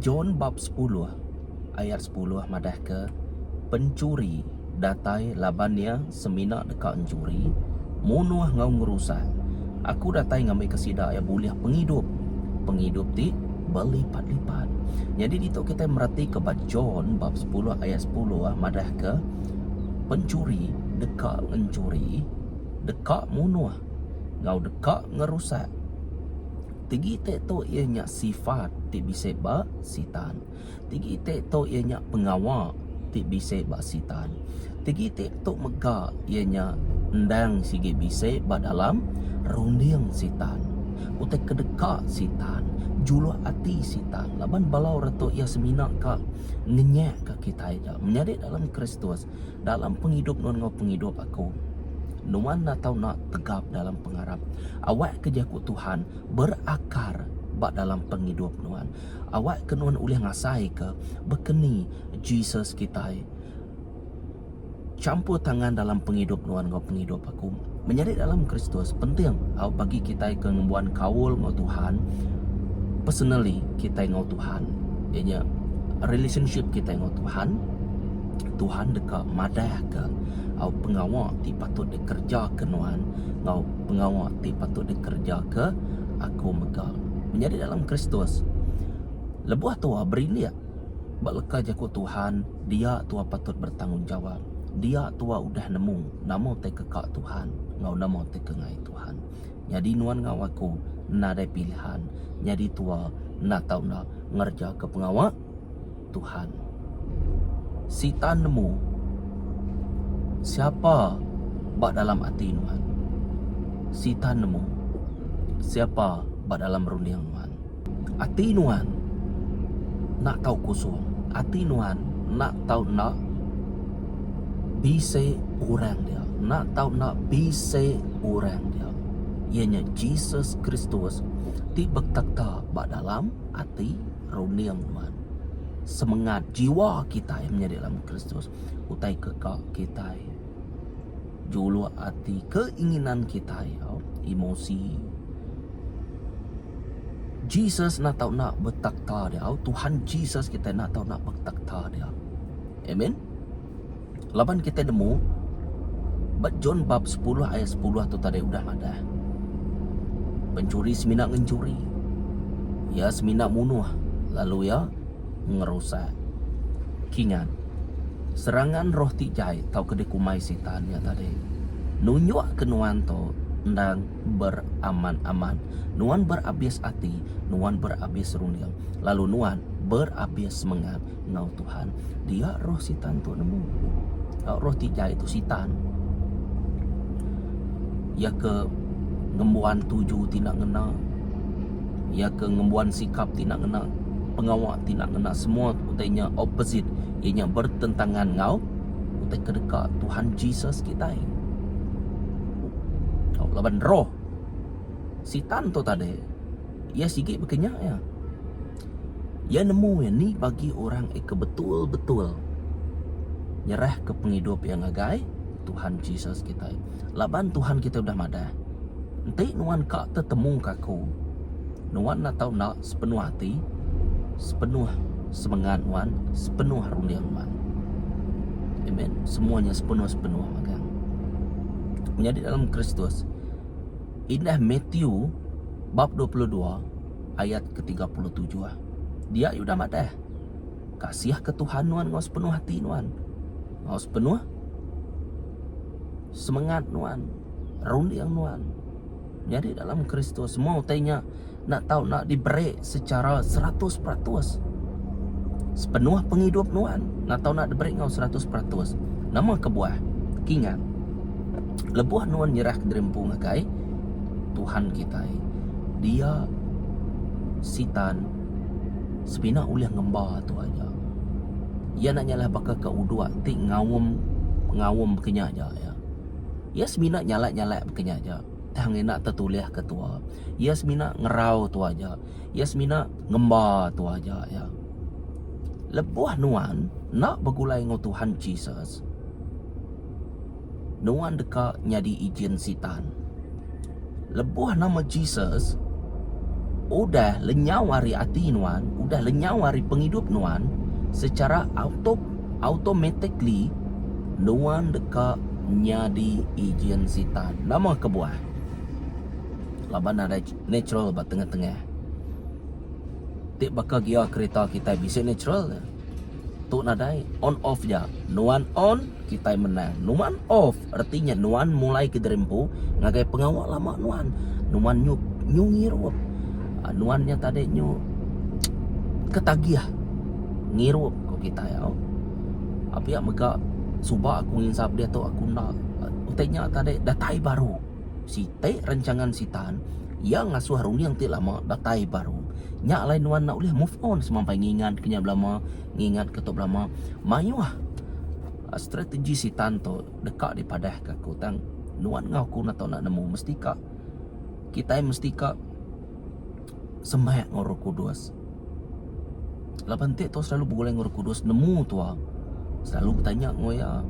John bab 10 ayat 10 madah ke pencuri datai labannya semina dekat encuri munuh ngau ngerusak aku datai ngambil kesida ya boleh penghidup ti berlipat-lipat. Jadi dito kita merhati ke John bab 10 ayat 10 madah ke pencuri dekat encuri dekat munuh ngau dekat ngerusak. Tigi tek tu ianya sifat ti bisa ba sitan. Tigi tek tu ianya pengawal ti bisa ba sitan. Tigi tek tu mega ianya endang sigi bisa ba dalam runding sitan. Utek kedekak sitan, julu ati sitan. Laban balau retu ia semina ka ngenyak ka kita ida. Menjadi dalam Kristus, dalam penghidup non ngau penghidup aku. Nuan nak tahu nak tegap dalam pengharap. Awak kejaku Tuhan berakar bak dalam penghidup nuan. Awak kenuan ulih ngasai ke bekeni Jesus kita. Campur tangan dalam penghidup nuan ngau penghidup aku. Menjadi dalam Kristus penting awak bagi kita ke ngembuan kaul ngau Tuhan. Personally kita ngau Tuhan. Ianya relationship kita ngau Tuhan. Tuhan dekat madah ke au pengawal ti patut dikerja ke nuan ngau pengawal ti patut dikerja ke aku megal menjadi dalam Kristus lebuh tua berilia baleka jaku Tuhan dia tua patut bertanggungjawab dia tua udah nemu namo te kekak Tuhan ngau namo te kengai Tuhan jadi nuan ngau aku na ada pilihan jadi tua na tau na ngerja ke pengawal Tuhan sitan nemu siapa bak dalam hati nuan sitan nemu siapa bak dalam runding nuan hati nuan nak tahu kosong hati nuan nak tahu nak bisa orang dia nak tahu nak bisa orang dia ianya Jesus Kristus ti bertakta bak dalam hati runding nuan semangat jiwa kita yang menjadi dalam Kristus utai kekak kita julu hati keinginan kita emosi Jesus nak tahu nak bertakta dia Tuhan Jesus kita nak tahu nak bertakta dia amen laban kita nemu John bab 10 ayat 10 tu tadi udah ada pencuri semina ngencuri ya semina munuh lalu ya ngerusak kingan serangan roh tijai tau kedai kumai sitan ya tadi nunjuk ke nuan to ndang beraman-aman nuan berabis hati nuan berabis runding lalu nuan berabis semangat ngau Tuhan dia roh sitan tu nemu roh tijai itu sitan ya ke ngembuan tuju tidak ngena ya ke ngembuan sikap tidak ngena pengawal tidak kena semua utainya opposite ianya bertentangan ngau utai kedekat Tuhan Jesus kita laban roh sitan tu tadi ia sikit berkenyak ya ia nemu ya ni bagi orang ke betul-betul nyerah ke penghidup yang agai Tuhan Jesus kita laban Tuhan kita udah madah nanti nuan kak tetemu kaku nuan nak tahu nak sepenuh hati sepenuh semangat nuan sepenuh runding nuan amen semuanya sepenuh magang menjadi dalam Kristus indah Matthew bab 22 ayat ke-37 dia udah madah kasih ke Tuhan nuan ngau sepenuh hati nuan ngau sepenuh semangat nuan runding nuan jadi dalam Kristus mau tanya nak tahu nak diberi secara 100% sepenuh penghidup nuan nak tahu nak diberi ngau 100% nama kebuah kingan lebuah nuan nyerah ke derempung agai Tuhan kita dia sitan sepina uliah ngembah tu aja ia nak nyalah bakal ke udua ti ngawum berkenyak aja ya ia semina nyala berkenyak aja hang nak tertulis ketua ia semina ngerau tu aja ia semina ngembah tu aja ya lebuah nuan nak bergulai ngau Tuhan Jesus nuan dekat nyadi izin sitan lebuah nama Jesus udah lenyau hari hati nuan, udah lenyau hari penghidup nuan, secara automatically nuan dekat nyadi ijian sitan. Nama kebuah laban ada natural ba tengah-tengah. Tik bakal gia kereta kita bisa natural. Tu nadai on off je. Nuan on kita menang. Nuan off artinya nuan mulai ke derempu ngagai pengawal lama nuan. Nuan nyu ngirup. Nuannya tadi nyu ketagiah. Ngirup ko kita ya. Apa ya mega suba aku nginsap dia tu aku nak utainya tadi datai baru. Si te rancangan sitan yang ngasuh haruni yang ti lama datai baru. Nyak lain nuan nak boleh move on semampai ngingat kenya belama, ngingat ketuk belama. Mayuah strategi sitan tu dekat daripada kaku tang nuan ngau ku nak nak nemu mesti kak kita mesti kak sembahyang Roh Kudus. Lapan te tu selalu bergulai Roh Kudus nemu tu selalu bertanya ngoya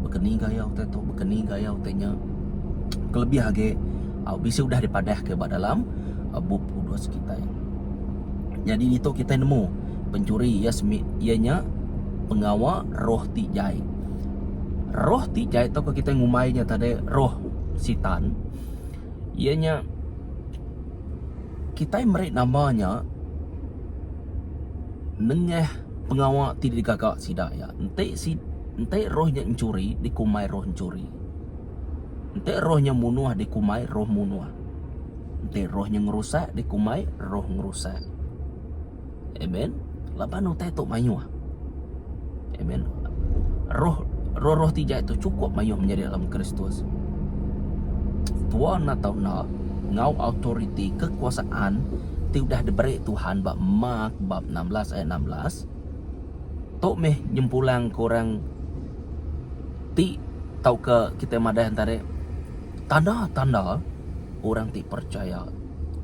berkeni gaya utai tu berkeni gaya utainya kelebih hage bisa udah dipadah ke dalam bub kudus kita. Jadi itu kita nemu pencuri ianya pengawal roh tijai. Roh tijai tu kita ngumainya tadi roh sitan. Ianya kita merik namanya nengeh pengawal tidak digagak sidak ya. Ente rohnya mencuri dikumai roh mencuri. Ente rohnya munuah dikumai roh munuah. Ente rohnya ngerusak dikumai roh ngerusak. Amen. Laban utai tu mayuah. Amen. Roh tiga itu cukup mayuah menjadi dalam Kristus. Tuan atau nak ngau authority kekuasaan ti udah diberi Tuhan bab Mark bab 16 ayat 16. Tok meh nyempulang korang ti tau ke kita madah antara tanda-tanda orang ti percaya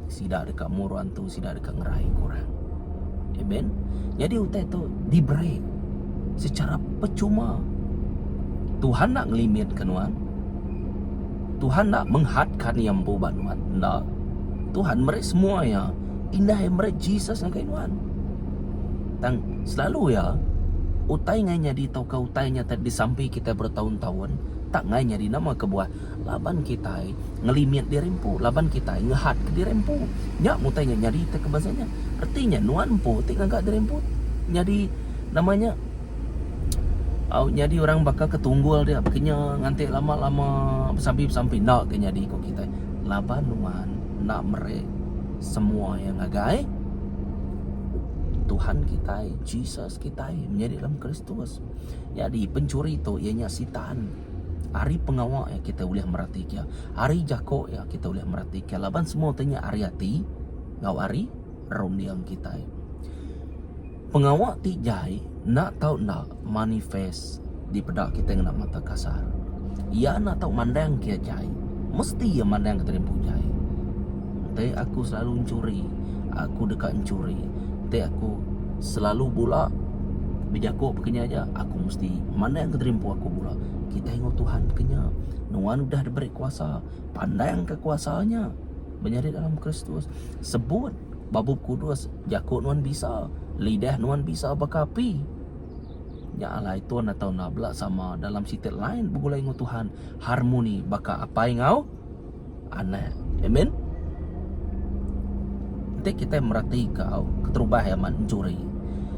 sidak dekat muruan tu, sidak dekat ngerai korang. Amen. Jadi utai tu diberi secara percuma. Tuhan nak ngelimit kenuan. Tuhan nak menghadkan yang boban nuan. Nak. Tuhan mereka semua ya indah yang mereka Jesus yang kainuan. Tang selalu ya utai ngainya di tau ka utainya tadi sampai kita bertahun-tahun tak ngainya di nama kebuah laban kita ngelimit di rempu, laban kita ngehat ke di rempu. Nyak mutainya nyari te ke bahasanya. Artinya nuan po tik ngagak di rempu. Jadi namanya jadi orang bakal ketunggul dia kenya nganti lama-lama sampai nak ke jadi kok kita. Laban nuan nak merek semua yang ngagai Tuhan kita, Jesus kita menjadi dalam Kristus. Jadi pencuri itu ianya sitan. Hari pengawal ya kita boleh merhatikan. Hari jako ya kita boleh merhatikan. Laban semua tanya hari hati ngau hari rondiang kita. Pengawal tijai nak tahu nak manifest di pedak kita yang nak mata kasar. Ia nak tahu mandang kia jai. Mesti ia mandang keterimpu jai. Tapi aku selalu mencuri. Aku dekat mencuri. Tapi aku selalu pula bijako pekenya aja. Aku mesti mana yang keterimpu aku pula. Kita tengok Tuhan pekenya. Nuan udah diberi kuasa. Pandang kekuasaannya menjadi dalam Kristus. Sebut babub kudus. Jakut nuan bisa. Lidah nuan bisa bakapi. Ya Allah itu nak tahu nak belak sama dalam sitet lain begulai dengan Tuhan. Harmoni baka apa yang ngau? Anak. Amen. Kita merhati kau keterubah yang mencuri.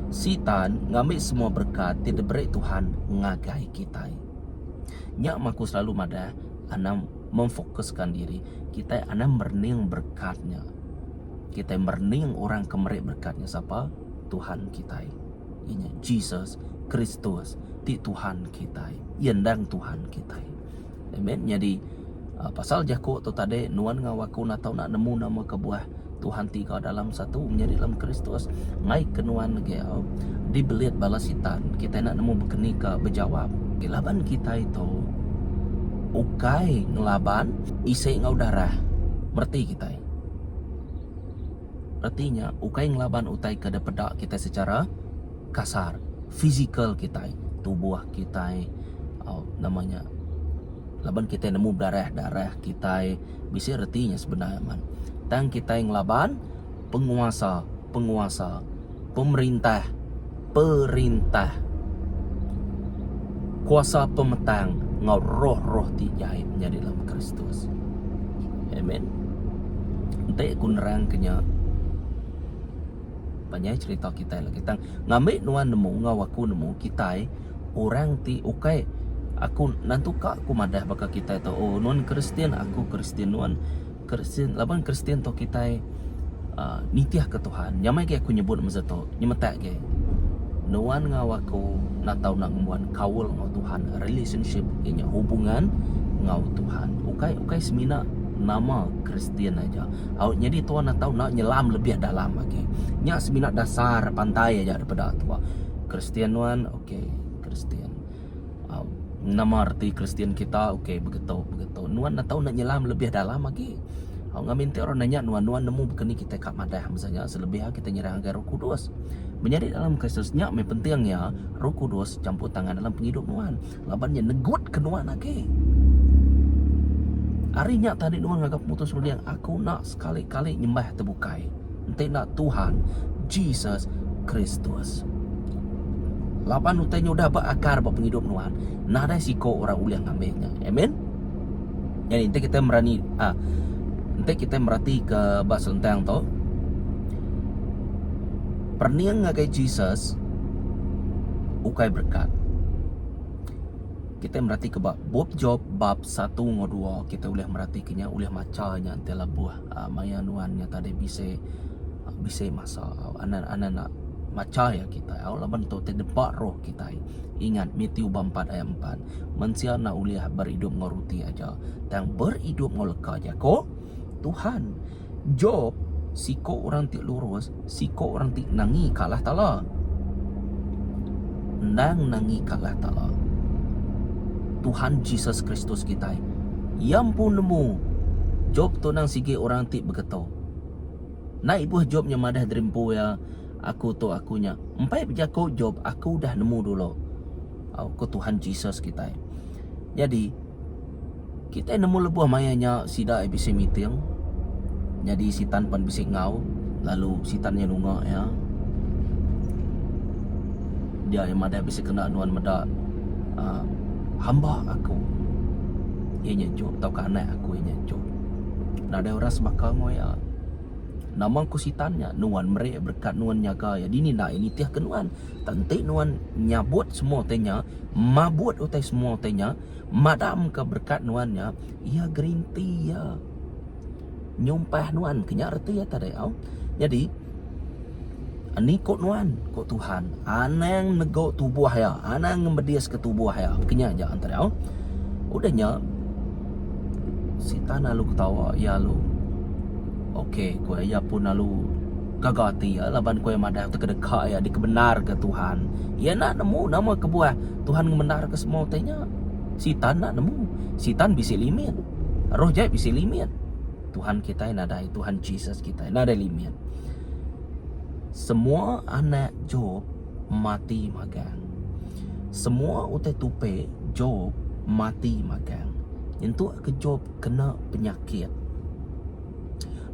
Sitan ngambil semua berkat tidak beri Tuhan ngagai kita. Nyak maku selalu mada anam memfokuskan diri. Kita anam merning berkatnya. Kita merning orang kemerik berkatnya siapa? Tuhan kita. Ini Jesus Kristus di Tuhan kita. Yendang Tuhan kita. Amen. Jadi pasal jako tu tadi nuan ngawaku nak tahu nak nemu nama kebuah Tuhan tiga dalam satu menjadi dalam Kristus. Ngai kenuan gel dibelit balas sitan. Kita nak nemu berkenika berjawab. Kelaban kita itu ukai ngelaban isi ngau darah. Merti kita. Artinya ukai ngelaban utai kada pedak kita secara kasar. Fizikal kita, tubuh kita namanya. Laban kita nemu darah kita bisa artinya sebenarnya man. Tang kita yang laban penguasa, penguasa, pemerintah, perintah, kuasa pemetang, ngau roh-roh ti jahit menjadi dalam Kristus. Amen. Nanti aku nerang kenya banyak cerita kita lah. Kita ngambil nuan nemu, ngau aku nemu kita orang ti okay. Aku nantuka aku madah baka kita itu oh nuan Kristian, aku Kristian, nuan Kristian, laban Kristian to kita nitiah ke Tuhan. Nyamai ke aku nyebut masa to, nyemetak ke. Nuan ngau aku nak tahu nak membuat kawul ngau Tuhan, relationship ianya hubungan ngau Tuhan. Okay semina nama Kristian aja. Jadi tuan nak tahu nak nyelam lebih dalam lagi. Nya semina dasar pantai aja daripada tua. Kristian nuan, okay, Kristian. Nama arti Kristian kita, okay, begitu. Nuan nak tahu nak nyelam lebih dalam lagi. Ngaminti orang nanya nuan nemu begini kita kat madah misalnya selebih kita nyerah ke Roh Kudus. Menjadi dalam Kristusnya pentingnya Roh Kudus campur tangan dalam penghidup nuan. Labannya negut ke nuan lagi. Harinya tadi nuan ngagap putus yang aku nak sekali-kali nyembah terbukai. Nanti nak Tuhan Jesus Kristus. Lapan utainya udah berakar buat penghidup nuan. Nah ada siko orang uliang ngambilnya. Amen. Jadi nanti kita merani nanti kita merhati ke bahasa tentang tu perniang ngagai Jesus ukai berkat. Kita merhati ke bab Job bab 1 ngo 2 kita boleh merhati kenya boleh macanya antela buah maya nuannya tadi bisa masa anak-anak nak maca ya kita laban tu terdepak roh kita. Ingat Matius 4 ayat 4 manusia nak uliah berhidup ngoruti aja dan berhidup ngoleka aja ko Tuhan. Job siko orang ti lurus, siko orang ti nangi kalah tala. Nang nangi kalah tala. Tuhan Jesus Kristus kita. Yang pun nemu Job tu nang sige orang ti begitu. Na ibu Jobnya madah drimpu ya. Aku tu akunya. Empai berjako Job, aku dah nemu dulu. Aku Tuhan Jesus kita. Jadi kita nemu lebuh mayanya sida bisa meeting. Jadi sitan pan bisik ngau, lalu sitannya nunga ya. Dia yang ada bisa kena nuan meda hamba aku. Ianya Job tau ka anak aku ianya Job. Nah ada orang sebakang ya. Nama ku sitannya nuan merek berkat nuan nyaga ya. Dini nak ini tiah ke nuan. Tanti nuan nyabut semua tanya, mabut utai semua tanya, madam ke berkat nuannya, ia green tea ya. Nyumpah nuan kenya arti ya tadi au. Jadi ani kok nuan, kok Tuhan. Anang nego tubuh ya, anang ngembedias ke tubuh ya. Kenya aja antara au. Udahnya sitan lalu ketawa ya lu. Okey, kau ya pun lalu gagati ya laban kau yang madah terkedekak ya dikebenar ke Tuhan. Ya nak nemu nama kebuah Tuhan ngebenar ke semua tanya. Sitan nak nemu. Sitan bisa limit. Roh jahat bisa limit. Tuhan kita yang ada, Tuhan Jesus kita yang ada limit. Semua anak Job mati magang. Semua utai tupe Job mati magang. Nyentuh ke Job kena penyakit.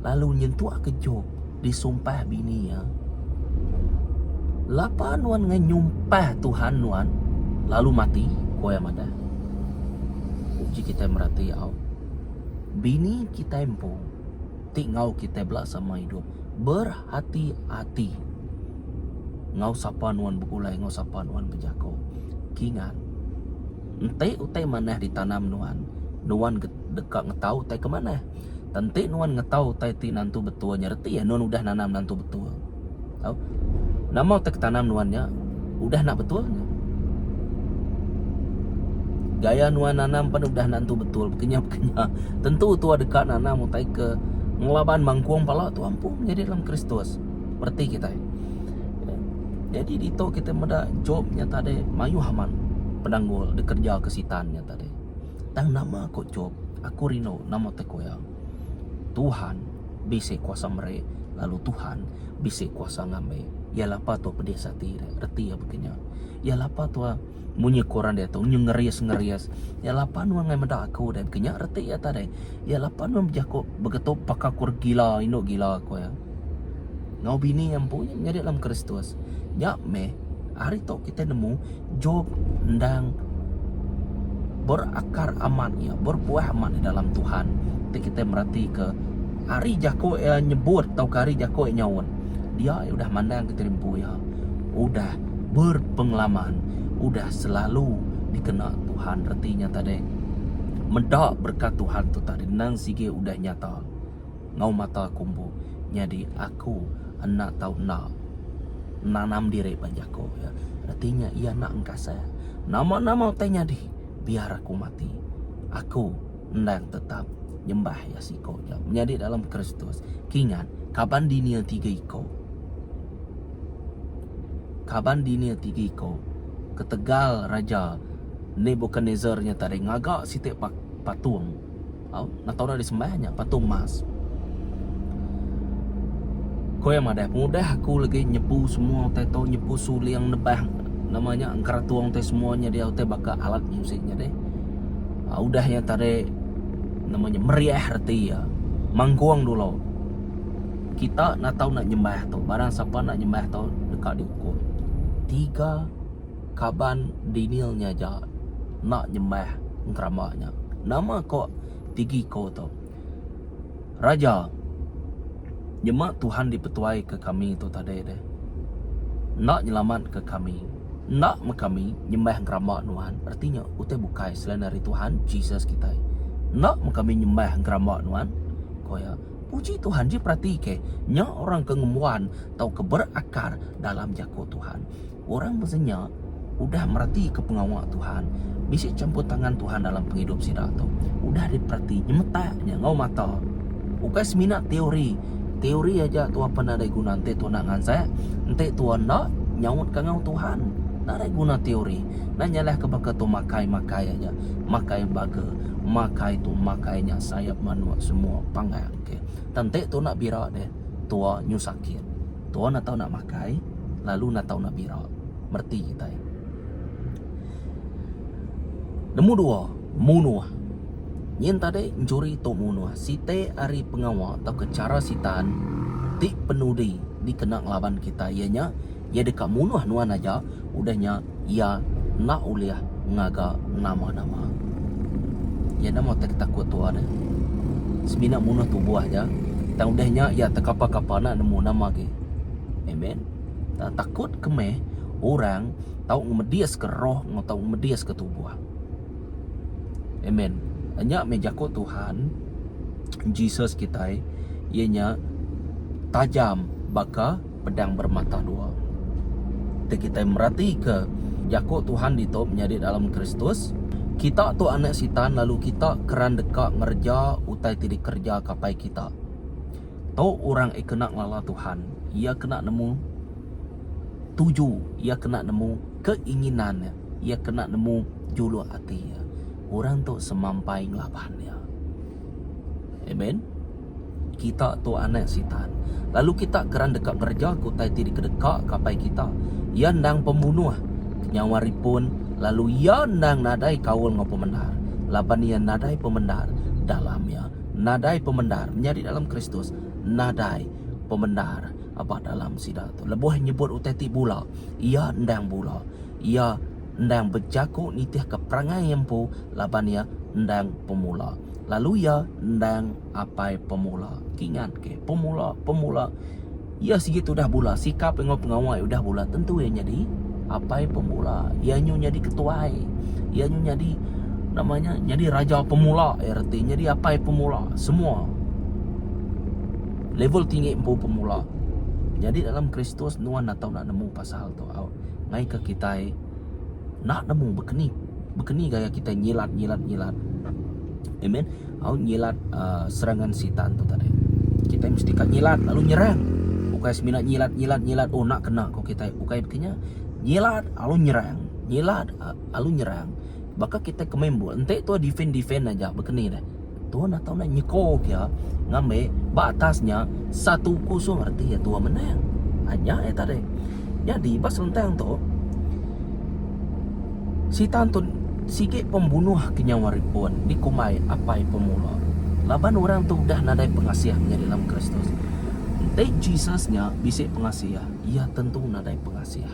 Lalu nyentuh ke Job disumpah bini ya. Lapa nuan nyumpah Tuhan nuan lalu mati kau yang ada. Uji kita merhati ya. Bini kita empu tinggal kita belak sama hidup berhati-hati. Ngau sapa nuan bekulai, ngau sapa nuan berjako. Kingan entai utai mana ditanam nuan. Nuan dekat ngetau utai ke mana. Tentu nuan ngetau tai ti nantu betul nyerti ya nuan udah nanam nantu betul. Tahu? Nama tak tanam nuannya udah nak betulnya. Gaya nuan nanam pan udah nantu betul bekenya. Tentu tua dekat nanam utai ke ngelaban mangkuang pala tu ampun menjadi dalam Kristus. Berarti kita. Jadi dito kita meda Jobnya tadi mayu haman penanggul dikerja kesitannya tadi. Tang nama kok Job. Aku rino nama teko ya. Tuhan bisa kuasa mereka, lalu Tuhan bisa kuasa ngambil. Ya lapa tu pedesa tira, reti ya begini. Ya lapa tu munyi koran dia tu, ngerias. Ya lapa nu ngai menda aku dan kenya reti ya tadi. Ya lapa nu berjaku begitu pakakur gila, ino gila aku ya. ngau bini yang punya menjadi dalam Kristus. Ya me hari tu kita nemu Job ndang berakar aman ya, berbuah aman di dalam Tuhan. Kita merhati ke hari Jakob nyebut atau ke hari Jakob nyawon, dia udah mandang keterimpu ya, udah berpengalaman, udah selalu dikena Tuhan. Artinya tadi mendak berkat Tuhan tu tadi nang sige udah nyata ngau mata kumbu. Jadi aku nak tahu nak nanam diri banjakku ya. Artinya ia nak engkasa nama-nama tanya di biar aku mati, aku nang tetap nyembah ya siko ya menjadi dalam Kristus. Kingan kaban dinia tiga iko, kaban dinia tiga iko ketegal raja Nebukadnezarnya tadi ngagak sitik patung. Nak tahu dah disembahnya patung emas. Kau yang ada mudah aku lagi nyepu semua tahu nyepu suli yang nebah namanya angkara tuang teh semuanya dia teh bakal alat musiknya deh. Udah ya tadi namanya meriah arti ya mangkuang dulu. Kita nak tahu nak nyembah tu barang siapa nak nyembah tu dekat diukur 3 kaban dinilnya aja nak nyembah ngramanya. Nama kok tinggi kau tu raja nyemak Tuhan dipetuai ke kami itu tadi deh. Nak nyelamat ke kami, nak kami nyembah ngeramak Tuhan. Artinya utai bukai selain dari Tuhan Jesus kita. Nak kami nyembah ngeramak Tuhan. Kau ya puji Tuhan je perhati ke nya orang kengemuan tau keberakar dalam jako Tuhan. Orang maksudnya udah merhati ke pengawal Tuhan, bisa campur tangan Tuhan dalam penghidup sidak tu. Udah diperhati nyemetaknya ngau mata. Ukai seminat teori aja tu apa nak ada guna ente tu nak ngansai ente tu nak nyawut kangau Tuhan nak ada guna teori nak nyalah ke baka tu makai aja makai baga makai tu makainya sayap manuak semua pangai ke tante tu nak bira deh tua nyusakit tua nak tahu nak makai lalu nak tahu nak bira merti kita nemu 2 munuh. Yen tadi mencuri tu munuh. Site ari pengawal atau ke cara sitan ti penudi dikena lawan kita. Ianya ia dekat munuh nuan aja. Udahnya ia nak uliah ngaga nama-nama. Ia nama tak takut tu ada. Semina munuh tu buah aja. Dan udahnya ia tekapa-kapa nak nemu nama ke. Amen. Tak takut kemeh orang tahu ngedias ke roh, tahu ngedias ke tubuh. Amen. Hanya menjaku Tuhan Jesus kita ianya tajam baka pedang bermata 2. Kita merhati ke jaku Tuhan itu menjadi dalam Kristus. Kita tu anak sitan lalu kita keran dekat ngerja utai tidak kerja kapai kita. Tau orang kena ngala Tuhan, ia kena nemu tuju, ia kena nemu keinginannya, ia kena nemu julu hati. Orang tu semampai ngelapannya. Amen. Kita tu anak sitan. Lalu kita keran dekat kerja kutai tidak kedekat kapai kita. Ia ndang pembunuh nyawaripun lalu ia ndang nadai kaul ngau pemendar. Laban ia nadai pemendar dalamnya. Nadai pemendar menjadi dalam Kristus. Nadai pemendar apa dalam sidat tu. Lebuh nyebut utai ti bula. Ia ndang bula. Ia ndang berjaku nitih ke perangai empu laban ya ndang pemula. Lalu ya ndang apai pemula. Kingan ke pemula. Ya segitu dah bula. Sikap pengawai udah bula. Tentu ya jadi apai pemula. Ya nyu jadi ketua. Ya nyu jadi namanya jadi raja pemula. Artinya jadi apai pemula. Semua level tinggi empu pemula. Jadi dalam Kristus nuan nak tahu nak nemu pasal tu. Ngai ke kita nak nemu bekeni gaya kita nyilat. Amen. Nyilat serangan sitan tu tadi. Kita mesti kan nyilat lalu nyerang. Bukan seminat nyilat. Oh nak kena kok kita. Bukan begini. Nyilat lalu nyerang. Baka kita kemembul. Ente tu defend aja bekeni dah. Tu nak tahu nak nyekok ya. Ngambil batasnya 1-0 artinya tua menang. Hanya tadi. Jadi pas lentang tu sitan tu sikit pembunuh kenyawaripun dikumai apai pemula. Laban orang tu dah nadai pengasiah menjadi dalam Kristus. Nanti Jesusnya bisik pengasih, ia tentu nadai pengasih.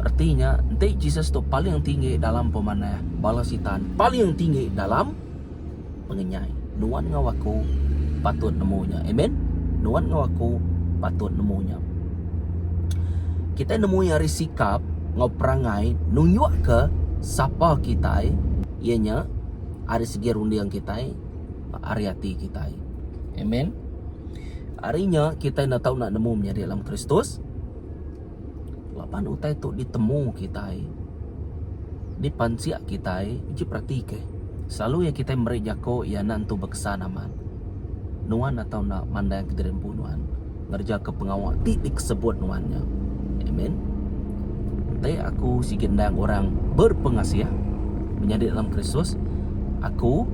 Artinya nanti Jesus tu paling tinggi dalam pemanah balasitan, paling tinggi dalam pengenyai. Nuan ngawaku patut nemunya. Amen. Nuan ngawaku patut nemunya. Kita nemunya hari sikap ngau perangai nunjuk ke siapa kita, ianya hari segi rundiang kita, hari hati kita. Amen. Harinya kita nak tahu nak nemu menjadi dalam Kristus. Lapan utai tu ditemu kita, di pansiak kita, uji pratik. Selalu ya kita merejako ya nantu beksanaman. Nuan atau nak mandang kediran bunuan, ngerja ke pengawal titik sebut nuannya. Amen. Tapi aku si gendang orang berpengasih menjadi dalam Kristus. Aku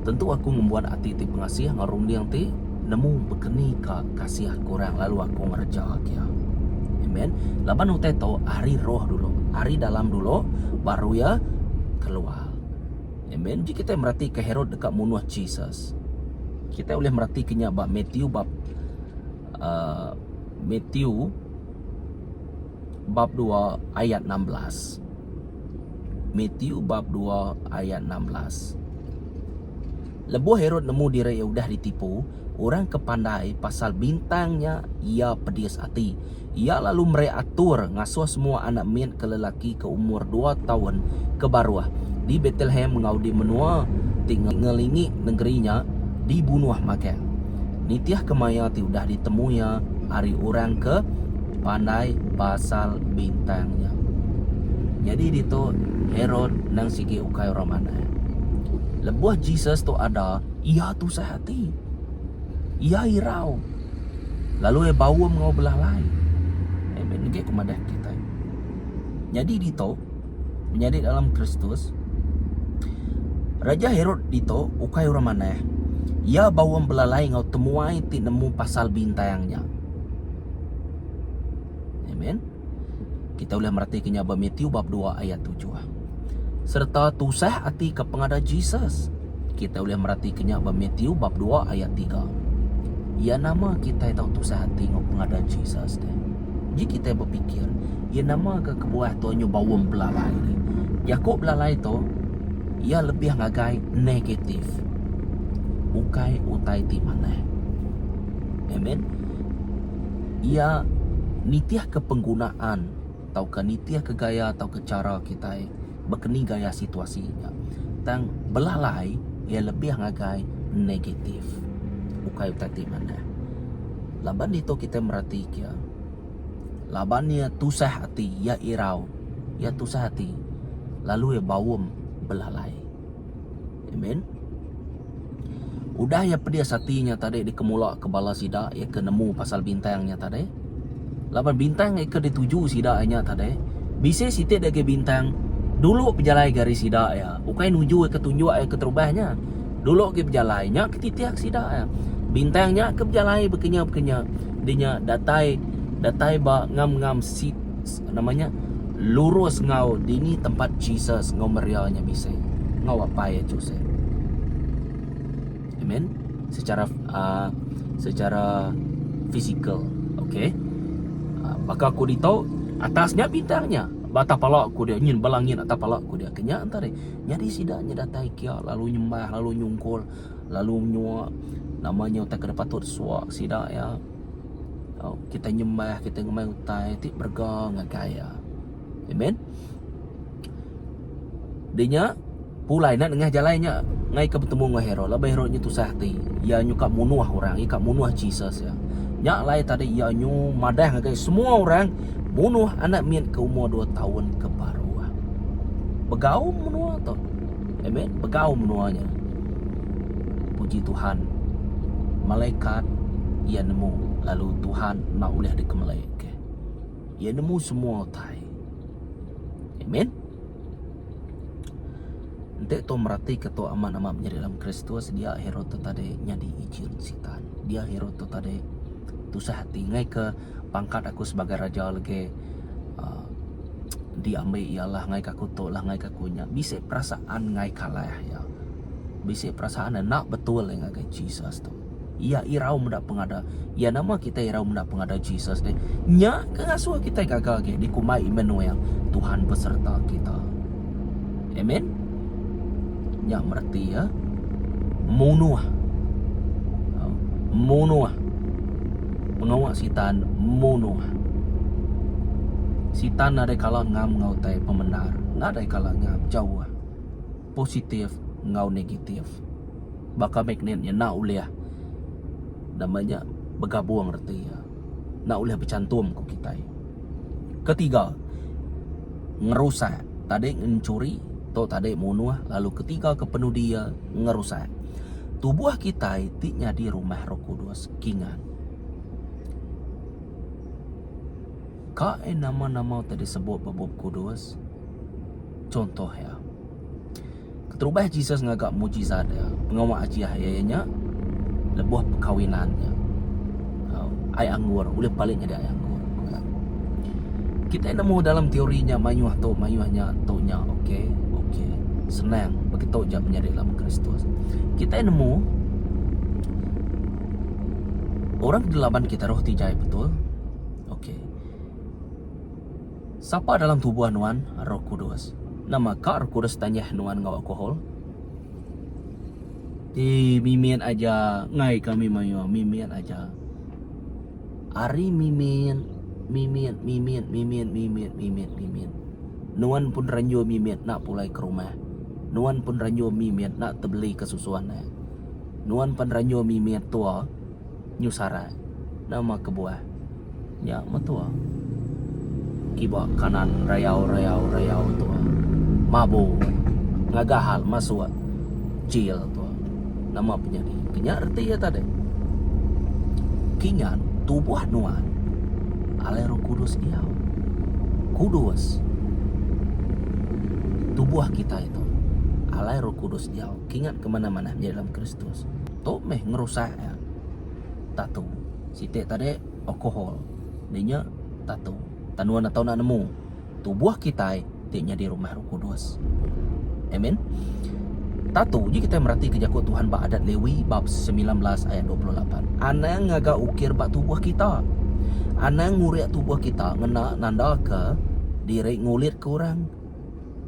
tentu aku membuat hati ti pengasih ngarum yang ti nemu bekeni ka kasih kurang lalu aku ngerja kia. Amen. Laban utai to hari roh dulu, hari dalam dulu baru ya keluar. Amen. Jika kita merhati ke Herod dekat munuh Jesus, kita boleh merhati kenya bab Matthew bab 2 ayat 16. Matthew bab 2 ayat 16. Lebuh Herod nemu diri yang udah ditipu, orang kepandai pasal bintangnya ia pedis hati. Ia lalu mereatur ngasuh semua anak min ke lelaki ke umur 2 tahun ke bawah di Bethlehem ngaudi menua tinggal ngelingi negerinya dibunuh makan. Nitiah kemaya ti udah ditemunya hari orang ke pandai pasal bintangnya. Jadi dito Herod nang sige ukay ramana. Lebuah Jesus tu ada, ia tu sehati. Ia irau. Lalu bawa mengau belah lain. Amen. Nge kumadah kita. Jadi dito menjadi dalam Kristus. Raja Herod dito ukay ramana. Ia bawa belah lain ngau temuai ti nemu pasal bintangnya. Amen. Kita boleh merhatikannya bab Matthew bab 2 ayat 7. Serta tusah hati ke pengada Jesus. Kita boleh merhatikannya bab Matthew bab 2 ayat 3. Ya nama kita tahu tusah hati ngau pengada Jesus deh. Jika kita berpikir, ya nama ke kebuah tu nyu bawang belalai ni. Yakub belalai tu ia lebih ngagai negatif. Ukai utai ti mana. Amen. Ia nitiah ke penggunaan atau ke nitiah ke gaya atau ke cara kita berkeni gaya situasinya. Tang belalai ia lebih ngagai negatif. Ukai utai mana. Laban itu kita merhatikan. Laban ia tusah hati, ia irau, ia tusah hati. Lalu ia bawum belalai. Amen. Udah ya pedia hatinya tadi dikemulak ke bala sida, ia ke nemu pasal bintangnya tadi. Laban bintang ia ke dituju sidanya tadi. Bisa sitik dagi bintang dulu pejalai garis sida ya. Ukai nuju ke tunjuk ke terubahnya. Dulu ke pejalainya ke titiak sida ya. Bintangnya ke pejalai bekenya. Dinya datai ba ngam sit namanya lurus ngau dini tempat Jesus ngau meriahnya bisa. Ngau apa ya Jose. Amen. Secara fizikal, okey. Maka aku ditahu atasnya bintangnya. Bata palak aku dia nyin balangin atas palak aku dia kenya antare. Jadi sidanya datai kia lalu nyembah lalu nyungkul lalu nyua namanya utak kada patut suak sida ya. Kita nyembah kita ngemai utai ti berga ngagaya. Amen. Dinya pulai nak ngah jalannya ngai ke bertemu dengan Herod. Labah Herodnya tu sahti. Ia nyuka munuh orang, ia munuh Jesus ya. Nyak lai tadi ia nyu madah ngagai semua orang bunuh anak min ke umur 2 tahun ke bawah. Begau menua tu. Amen. Begau menuanya. Puji Tuhan. Malaikat ia nemu lalu Tuhan nak boleh dikemelek. Ia nemu semua tai. Amen. Dek tu merhati ketua amat-amat menjadi dalam Kristus. Dia Herod tu tadi nyadi izin sitan. Dia Herod tu tadi tusah hati ngai ke pangkat aku sebagai raja lagi diambil ialah ngai kaku tu lah ngai kakunya bisa perasaan ngai kalah ya. Bisi perasaan nak betul yang agak Jesus tu. Ia irau mendak pengada. Ya nama kita irau mendak pengada Jesus deh. Nya kengasuh kita gagal ke di kumai Immanuel. Tuhan beserta kita. Amen. Nya merti ya. Munuah. Munuah. Pengawak sitan munuah. Sitan ada kala ngam ngau tai pemenar. Ada kala ngam jauh. Positif ngau negatif. Baka magnetnya nak uliah. Namanya bergabung arti ya. Nak uliah bercantum ku kita. Ketiga, ngerusak. Tadi mencuri, to tadi munuah. Lalu ketiga kepenuh dia ngerusak. Tubuh kita tiknya di rumah Roh Kudus kingan. Kae nama-nama tadi sebut bab kudus. Contoh ya. Keterubah Jesus ngagak mujizat ya. Pengawak ajiah ayahnya lebuh perkawinannya. Ai anggur, boleh baliknya dia ai anggur. Kita nemu dalam teorinya mayuh tu, mayuhnya tu nya okey. Senang begitu je menjadi dalam Kristus. Kita nemu orang di laban kita roh tijai betul. Okey. Siapa dalam tubuh nuan Roh Kudus? Nama Roh Kudus tanya nuan ngau alkohol. Mimin aja, ngai kami mayo mimin aja. Ari mimin. Nuan pun ranjo mimin nak pulai ke rumah. Nuan pun ranjo mimin nak terbeli kesusuan. Nuan pun ranjo mimin tua nyusara. Nama kebuah. Ya, matua. Kiba kanan rayau tua. Mabu. Ngagahal masuk jil tua. Nama penyanyi. Kenya arti ya tadi. Kingan tubuh nuan. Alai Roh Kudus dia. Kudus. Tubuh kita itu. Alai Roh Kudus dia. Kingat kemana-mana di dalam Kristus. Tu meh ngerusak ya. Tatu. Sitik tadi alkohol. Dinya tatu. Tanuan atau nak nemu. Tubuh kita tiknya di rumah Roh Kudus. Amen. Tatu, jadi kita merhati kejakut Tuhan bak adat Lewi bab 19 ayat 28. Anang ngagak ukir bak tubuh kita. Anang nguriak tubuh kita ngena nanda ke diri ngulit ke orang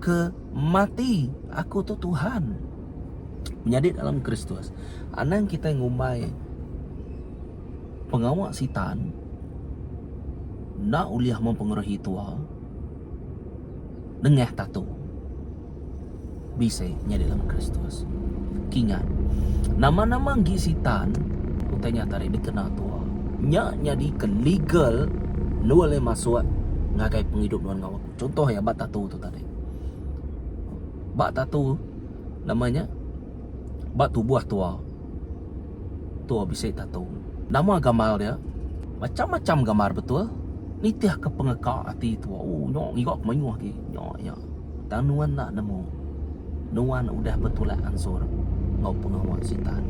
ke mati. Aku tu Tuhan. Menjadi dalam Kristus. Anang kita ngumbai pengawak sitan nak uliah mempengaruhi tua dengah tatu bisa nyadi dalam Kristus. Kingat nama-nama gisitan utanya tadi dikenal tua nya nyadi ke legal lu boleh masuk ngagai penghidup nuan ngawak. Contoh ya bak tatu tu tadi. Bak tatu namanya bak tubuh tua. Tua bisa tatu. Nama gambar dia macam-macam gambar betul. Nitiah ke pengekak hati tua. Oh, nyok ngigok menyuah ke. Nyok ya. Dan nuan nak nemu. Nuan udah betulah ansur ngau pengawak sitan.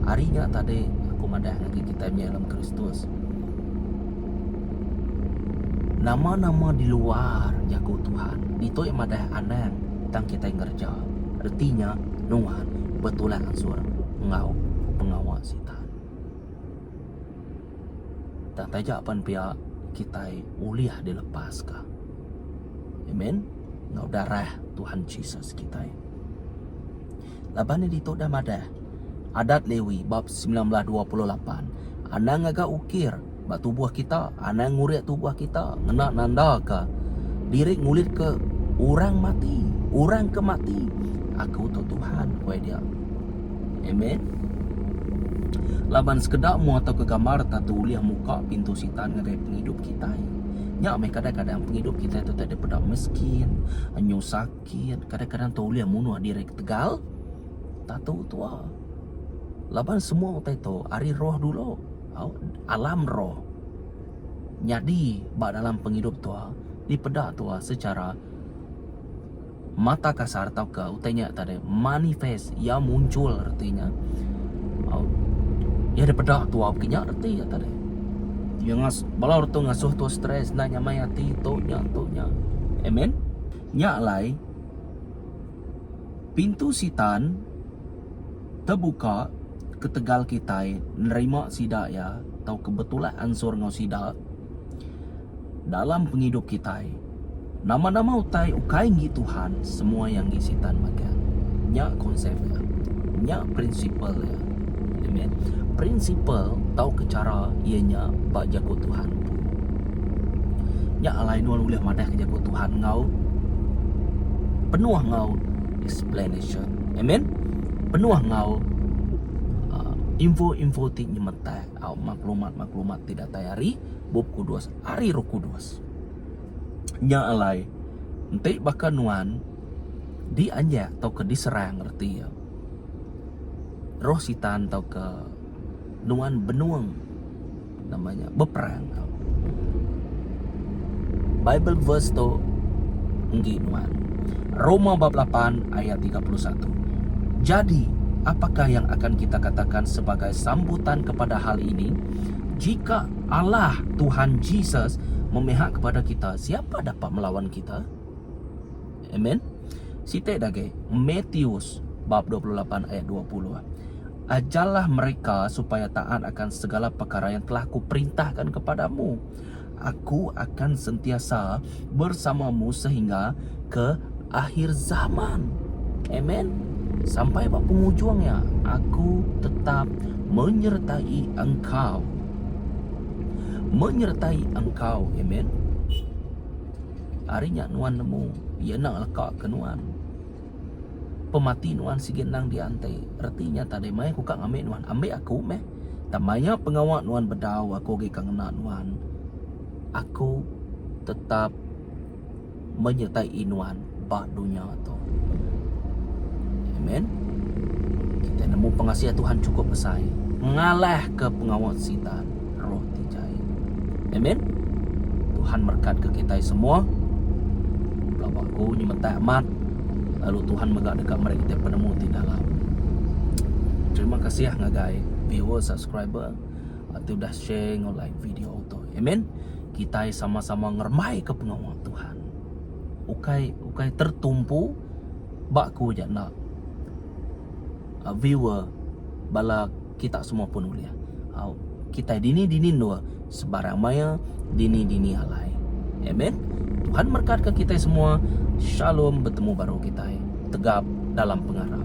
Harinya tadi aku madah lagi kita dalam Kristus. Nama-nama di luar jago Tuhan. Itu yang madah anang tang kita yang ngerja. Artinya nuan betulah ansur ngau pengawak sitan. Tak tajak pan pihak kita uliah dilepaskah. Amen. Ngau darah Tuhan Yesus kita. Laban ini dah madah. Adat Lewi bab 19:28. Anang agak ukir bak tubuh kita, anang nguriak tubuh kita, ngena nanda ke diri ngulit ke orang mati, orang ke mati. Aku tu Tuhan kuai dia. Amen. Laban sekedar mu atau ke gambar tatu uliah muka pintu sitan ngagai penghidup kita. Nya me kadang-kadang penghidup kita itu tak ada pedak miskin, anyu sakit, kadang-kadang tu uliah munuh diri tegal. Tatu tua. Laban semua utai tu ari roh dulu. Alam roh. Jadi bak dalam penghidup tua di pedak tua secara mata kasar tau ke utainya tadi manifest ya muncul artinya. Ya ada pedak tua begini arti ya tadi. Yang balau tu ngasuh tu stres nanya mayati tu nya. Amen. Nya lai pintu sitan terbuka ketegal kita nerima sida ya, atau kebetulan ansur ngau sida dalam penghidup kita. Nama-nama utai ukai ngi Tuhan semua yang ngisitan makan. Nya konsepnya, nya prinsipal ya. Amen. Prinsipal tahu ke cara ianya bak jago Tuhan. Nya alai nuan ulih madah ke jago Tuhan ngau penuh ngau explanation. Amen. Penuh ngau info-info tik nyemetai au maklumat-maklumat tidak tayari bub kudus hari roh kudus. Nya alai entik bahkan nuan di anja atau ke diserang ngerti ya. Roh sitan atau ke nuan benuang namanya berperang. Bible verse to nggi nuan. Roma bab 8 ayat 31. Jadi, apakah yang akan kita katakan sebagai sambutan kepada hal ini? Jika Allah Tuhan Yesus memihak kepada kita, siapa dapat melawan kita? Amen. Sitai dage Matius bab 28 ayat 20. Ajarlah mereka supaya taat akan segala perkara yang telah kuperintahkan kepadamu. Aku akan sentiasa bersamamu sehingga ke akhir zaman. Amen. Sampai pada penghujungnya, aku tetap menyertai engkau. Menyertai engkau. Amen. Harinya nuan nemu, ia nak lekak ke nuan. Pemati nuan sigenang diantai. Artinya tadi mai aku kak ambil nuan, ambil aku meh. Tamanya pengawak nuan bedau aku ge kang nak nuan. Aku tetap menyertai nuan bak dunia tu. Amen. Kita nemu pengasihan Tuhan cukup besar. Ngalah ke pengawal sitan roh tijai. Amen. Tuhan berkat ke kita semua. Belum aku nyementai amat. Lalu Tuhan megak dekat mereka kita penemu di dalam. Terima kasih ya ngagai viewer, subscriber atau dah share like video tu. Amen. Kita sama-sama ngermai ke pengawal Tuhan. Ukai tertumpu bakku je nak viewer bala kita semua pun mulia. Kita dini dua sebarang maya dini alai. Amen. Tuhan berkat ke kita semua. Shalom, bertemu baru kita tegap dalam pengarap.